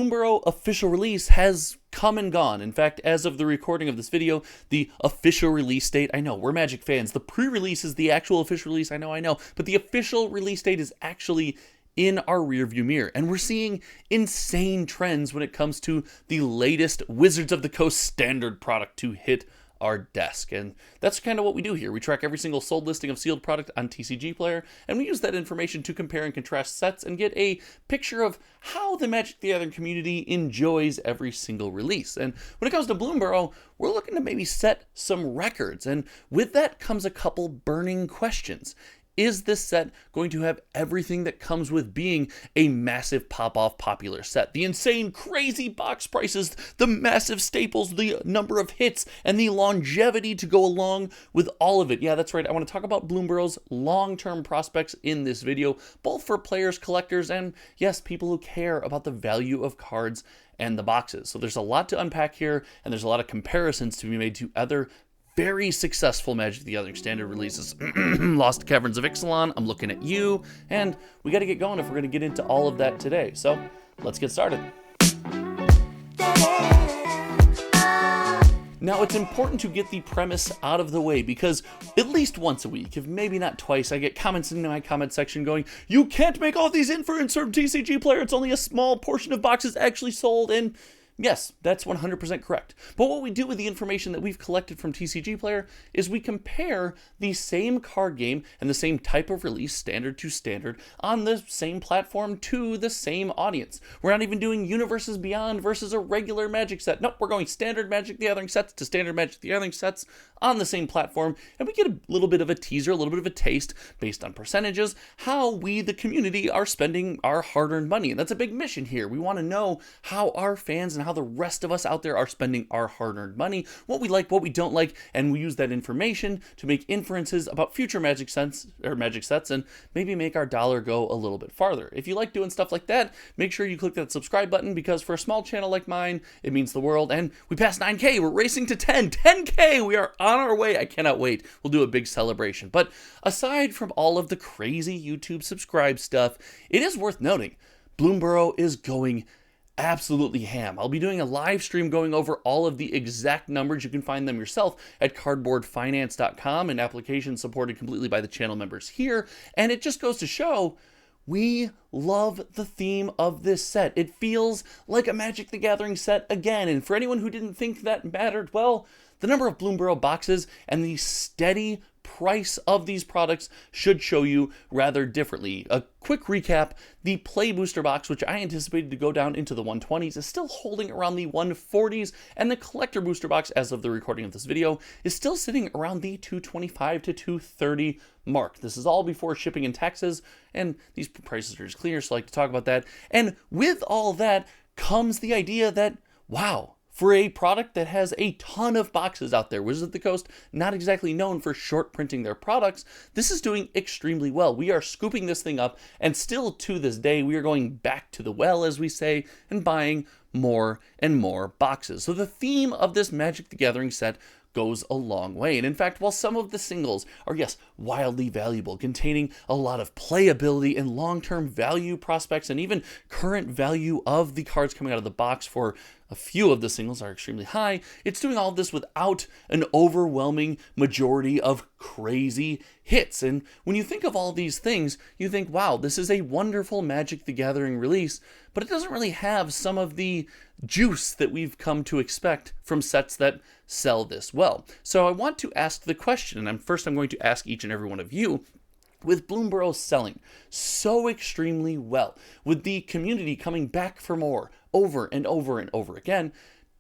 Bloomburrow official release has come and gone. In fact, as of the recording of this video, the official release date, I know, we're Magic fans, the pre-release is the actual official release, I know, but the official release date is actually in our rearview mirror, and we're seeing insane trends when it comes to the latest Wizards of the Coast standard product to hit our desk. And that's kind of what we do here. We track every single sold listing of sealed product on TCG Player, and we use that information to compare and contrast sets and get a picture of how the Magic the Gathering community enjoys every single release. And when it comes to Bloomburrow, we're looking to maybe set some records, and with that comes a couple burning questions. Is this set going to have everything that comes with being a massive pop-off popular set? The insane, crazy box prices, the massive staples, the number of hits, and the longevity to go along with all of it. Yeah, that's right. I want to talk about Bloomburrow's long-term prospects in this video, both for players, collectors, and yes, people who care about the value of cards and the boxes. So there's a lot to unpack here, and there's a lot of comparisons to be made to other very successful Magic the Gathering standard releases. Lost Caverns of Ixalan, I'm looking at you, and we got to get going if we're going to get into all of that today. So let's get started. Now, it's important to get the premise out of the way because at least once a week, if maybe not twice, I get comments in my comment section going, you can't make all these inferences from TCG Player, it's only a small portion of boxes actually sold, and yes, that's 100% correct. But what we do with the information that we've collected from TCG Player is we compare the same card game and the same type of release, standard to standard, on the same platform to the same audience. We're not even doing Universes Beyond versus a regular Magic set. Nope, we're going standard Magic the Gathering sets to standard Magic the Gathering sets on the same platform, and we get a little bit of a teaser, a little bit of a taste based on percentages, how we, the community, are spending our hard-earned money. And that's a big mission here. We want to know how our fans and how the rest of us out there are spending our hard-earned money, what we like, what we don't like, and we use that information to make inferences about future Magic sets, and maybe make our dollar go a little bit farther. If you like doing stuff like that, make sure you click that subscribe button, because for a small channel like mine, it means the world. And we passed 9K, we're racing to 10K, we are on our way. I cannot wait. We'll do a big celebration. But aside from all of the crazy YouTube subscribe stuff, it is worth noting Bloomburrow is going absolutely ham. I'll be doing a live stream going over all of the exact numbers. You can find them yourself at cardboardfinance.com, and applications supported completely by the channel members here. And it just goes to show we love the theme of this set. It feels like a Magic the Gathering set again. And for anyone who didn't think that mattered, well, the number of Bloomburrow boxes and the steady price of these products should show you rather differently. A quick recap, the Play Booster box, which I anticipated to go down into the 120s, is still holding around the 140s, and the Collector Booster box, as of the recording of this video, is still sitting around the 225 to 230 mark. This is all before shipping and taxes, and these prices are just clear, so I like to talk about that. And with all that comes the idea that, wow, for a product that has a ton of boxes out there, Wizards of the Coast, not exactly known for short printing their products, this is doing extremely well. We are scooping this thing up, and still to this day, we are going back to the well, as we say, and buying more and more boxes. So the theme of this Magic the Gathering set goes a long way. And in fact, while some of the singles are, yes, wildly valuable, containing a lot of playability and long-term value prospects, and even current value of the cards coming out of the box for a few of the singles are extremely high, it's doing all of this without an overwhelming majority of crazy hits. And when you think of all these things, you think, wow, this is a wonderful Magic the Gathering release, but it doesn't really have some of the juice that we've come to expect from sets that sell this well. So I want to ask the question, and I'm going to ask each and every one of you, with Bloomburrow selling so extremely well, with the community coming back for more over and over and over again,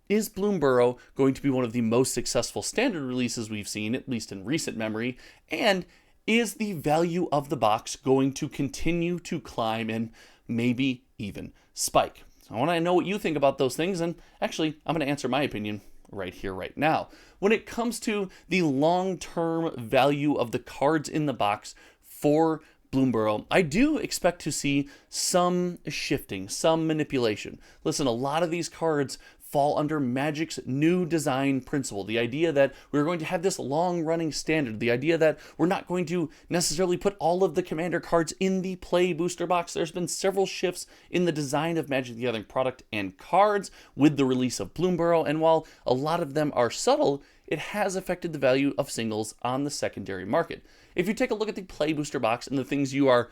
is Bloomburrow going to be one of the most successful standard releases we've seen, at least in recent memory? And is the value of the box going to continue to climb and maybe even spike? So I want to know what you think about those things, and actually, I'm going to answer my opinion right here, right now. When it comes to the long-term value of the cards in the box for Bloomburrow, I do expect to see some shifting, some manipulation. Listen, a lot of these cards fall under Magic's new design principle. The idea that we're going to have this long-running standard. The idea that we're not going to necessarily put all of the Commander cards in the play booster box. There's been several shifts in the design of Magic the Gathering product and cards with the release of Bloomburrow, and while a lot of them are subtle, it has affected the value of singles on the secondary market. If you take a look at the play booster box and the things you are,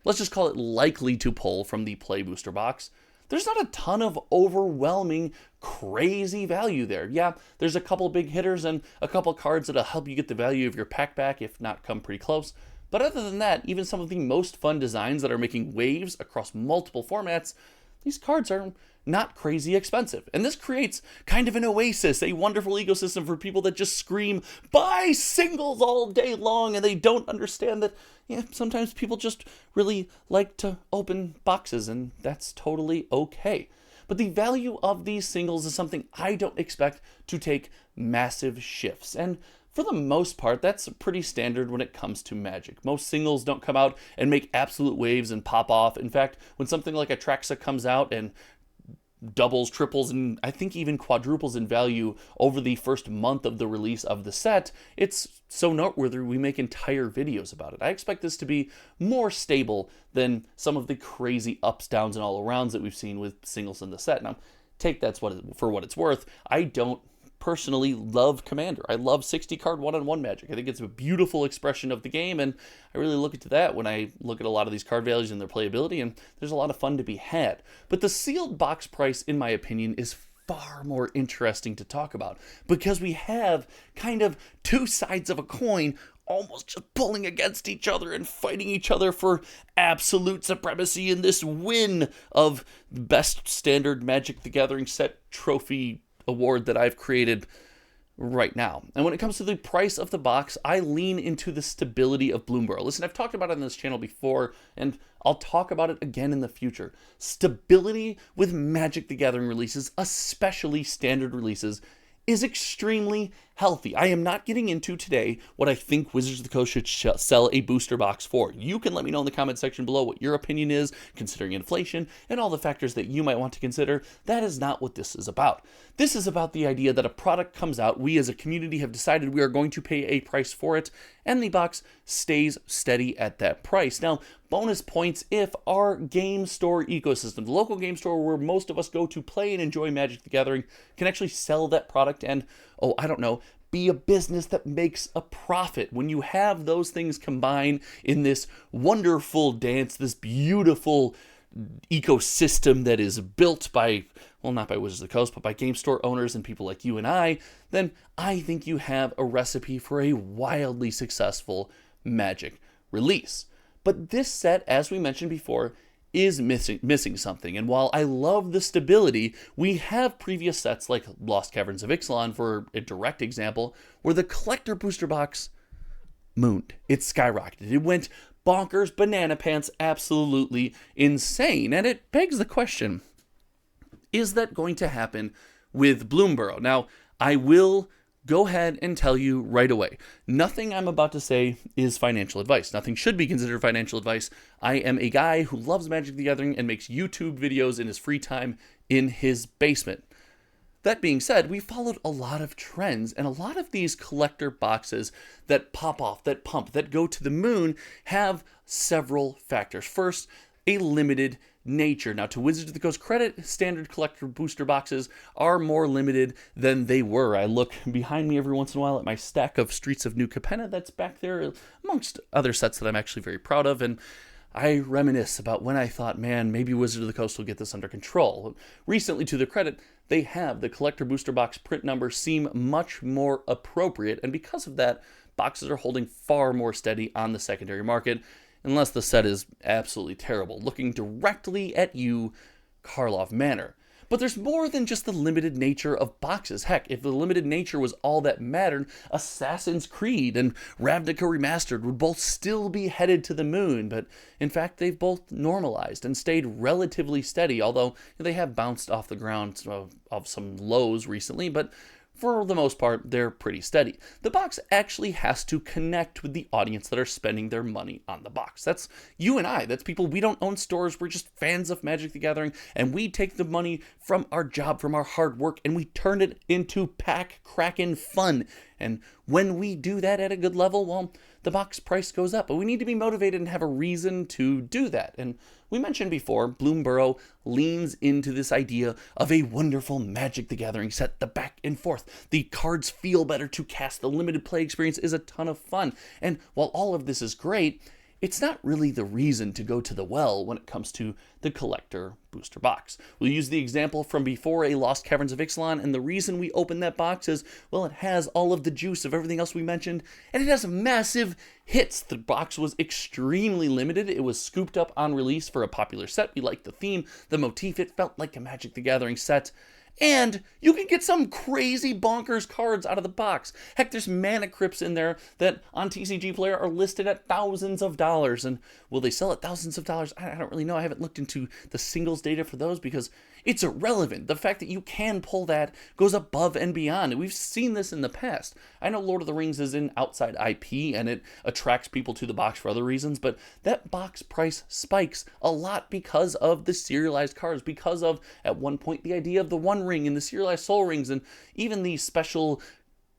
let's just call it likely to pull from the play booster box, there's not a ton of overwhelming, crazy value there. Yeah, there's a couple big hitters and a couple cards that'll help you get the value of your pack back, if not come pretty close. But other than that, even some of the most fun designs that are making waves across multiple formats, these cards are not crazy expensive. And this creates kind of an oasis, a wonderful ecosystem for people that just scream, buy singles all day long, and they don't understand that, yeah, sometimes people just really like to open boxes, and that's totally okay. But the value of these singles is something I don't expect to take massive shifts. And for the most part, that's pretty standard when it comes to Magic. Most singles don't come out and make absolute waves and pop off. In fact, when something like Atraxa comes out and doubles, triples, and I think even quadruples in value over the first month of the release of the set, it's so noteworthy we make entire videos about it. I expect this to be more stable than some of the crazy ups, downs, and all arounds that we've seen with singles in the set. Now, take that for what it's worth. I don't personally love Commander. I love 60 card one-on-one Magic. I think it's a beautiful expression of the game, and I really look into that when I look at a lot of these card values and their playability, and there's a lot of fun to be had. But the sealed box price, in my opinion, is far more interesting to talk about, because we have kind of two sides of a coin almost just pulling against each other and fighting each other for absolute supremacy in this win of best standard Magic the Gathering set trophy award that I've created right now. And when it comes to the price of the box, I lean into the stability of Bloomburrow. Listen, I've talked about it on this channel before, and I'll talk about it again in the future. Stability with Magic the Gathering releases, especially standard releases, is extremely healthy. I am not getting into today what I think Wizards of the Coast should sell a booster box for. You can let me know in the comment section below what your opinion is, considering inflation and all the factors that you might want to consider. That is not what this is about. This is about the idea that a product comes out, we as a community have decided we are going to pay a price for it, and the box stays steady at that price. Now, bonus points if our game store ecosystem, the local game store where most of us go to play and enjoy Magic the Gathering, can actually sell that product and, oh, I don't know, be a business that makes a profit. When you have those things combined in this wonderful dance, this beautiful ecosystem that is built by, well, not by Wizards of the Coast, but by game store owners and people like you and I, then I think you have a recipe for a wildly successful Magic release. But this set, as we mentioned before, is missing something. And while I love the stability, we have previous sets like Lost Caverns of Ixalan, for a direct example, where the collector booster box mooned. It skyrocketed. It went bonkers, banana pants, absolutely insane. And it begs the question, is that going to happen with Bloomburrow? Now, I will go ahead and tell you right away, nothing I'm about to say is financial advice. Nothing should be considered financial advice. I am a guy who loves Magic the Gathering and makes YouTube videos in his free time in his basement. That being said, we followed a lot of trends, and a lot of these collector boxes that pop off, that pump, that go to the moon have several factors. First, a limited nature. Now, to Wizards of the Coast credit, standard collector booster boxes are more limited than they were. I look behind me every once in a while at my stack of Streets of New Capenna that's back there, amongst other sets that I'm actually very proud of, and I reminisce about when I thought, man, maybe Wizards of the Coast will get this under control. Recently, to their credit, they have. The collector booster box print numbers seem much more appropriate, and because of that, boxes are holding far more steady on the secondary market, unless the set is absolutely terrible, looking directly at you, Karlov Manor. But there's more than just the limited nature of boxes. Heck, if the limited nature was all that mattered, Assassin's Creed and Ravnica Remastered would both still be headed to the moon, but in fact, they've both normalized and stayed relatively steady, although they have bounced off the ground of some lows recently, but for the most part, they're pretty steady. The box actually has to connect with the audience that are spending their money on the box. That's you and I. That's people. We don't own stores. We're just fans of Magic the Gathering, and we take the money from our job, from our hard work, and we turn it into pack crackin' fun. And when we do that at a good level, well, the box price goes up. But we need to be motivated and have a reason to do that. And we mentioned before, Bloomburrow leans into this idea of a wonderful Magic the Gathering set, the back and forth. The cards feel better to cast. The limited play experience is a ton of fun. And while all of this is great, it's not really the reason to go to the well when it comes to the collector booster box. We'll use the example from before, a Lost Caverns of Ixalan, and the reason we open that box is, well, it has all of the juice of everything else we mentioned, and it has massive hits. The box was extremely limited. It was scooped up on release for a popular set. We liked the theme, the motif. It felt like a Magic the Gathering set. And you can get some crazy bonkers cards out of the box. Heck, there's mana crypts in there that on TCG Player are listed at thousands of dollars. And will they sell at thousands of dollars? I don't really know. I haven't looked into the singles data for those because it's irrelevant. The fact that you can pull that goes above and beyond. And we've seen this in the past. I know Lord of the Rings is an outside IP and it attracts people to the box for other reasons, but that box price spikes a lot because of the serialized cards, because of, at one point, the idea of the One Ring and the serialized Soul Rings, and even the special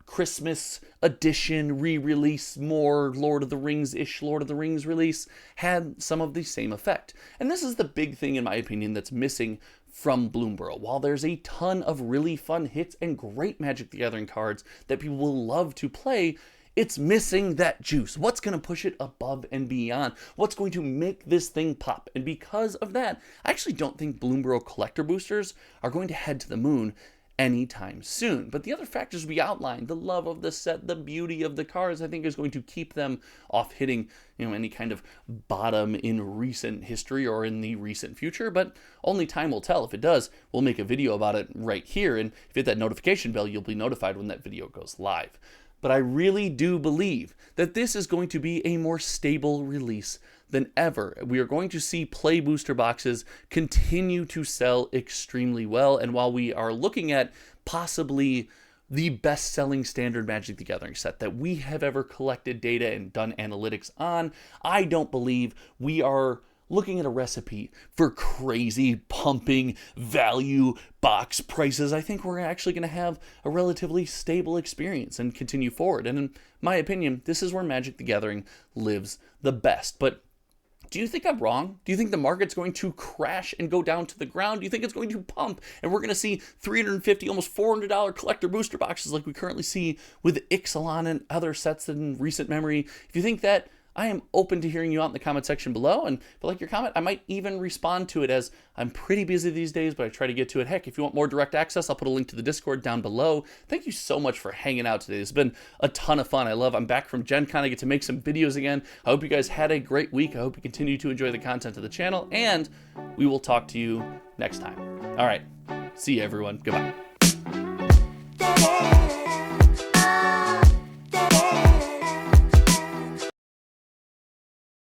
Christmas edition re-release, more Lord of the Rings-ish Lord of the Rings release, had some of the same effect. And this is the big thing, in my opinion, that's missing from Bloomburrow. While there's a ton of really fun hits and great Magic the Gathering cards that people will love to play, it's missing that juice. What's going to push it above and beyond? What's going to make this thing pop? And because of that, I actually don't think Bloomburrow collector boosters are going to head to the moon anytime soon. But the other factors we outlined, the love of the set, the beauty of the cards, I think is going to keep them off hitting, any kind of bottom in recent history or in the recent future. But only time will tell. If it does, we'll make a video about it right here. And if you hit that notification bell, you'll be notified when that video goes live. But I really do believe that this is going to be a more stable release than ever. We are going to see play booster boxes continue to sell extremely well. And while we are looking at possibly the best-selling standard Magic the Gathering set that we have ever collected data and done analytics on, I don't believe we are looking at a recipe for crazy pumping value box prices. I think we're actually going to have a relatively stable experience and continue forward. And in my opinion, this is where Magic the Gathering lives the best. But do you think I'm wrong? Do you think the market's going to crash and go down to the ground? Do you think it's going to pump and we're going to see $350, almost $400 collector booster boxes like we currently see with Ixalan and other sets in recent memory? If you think that, I am open to hearing you out in the comment section below, and if you like your comment, I might even respond to it, as I'm pretty busy these days, but I try to get to it. Heck, if you want more direct access, I'll put a link to the Discord down below. Thank you so much for hanging out today. It's been a ton of fun. I'm back from Gen Con. I get to make some videos again. I hope you guys had a great week. I hope you continue to enjoy the content of the channel, and we will talk to you next time. All right, see you everyone. Goodbye.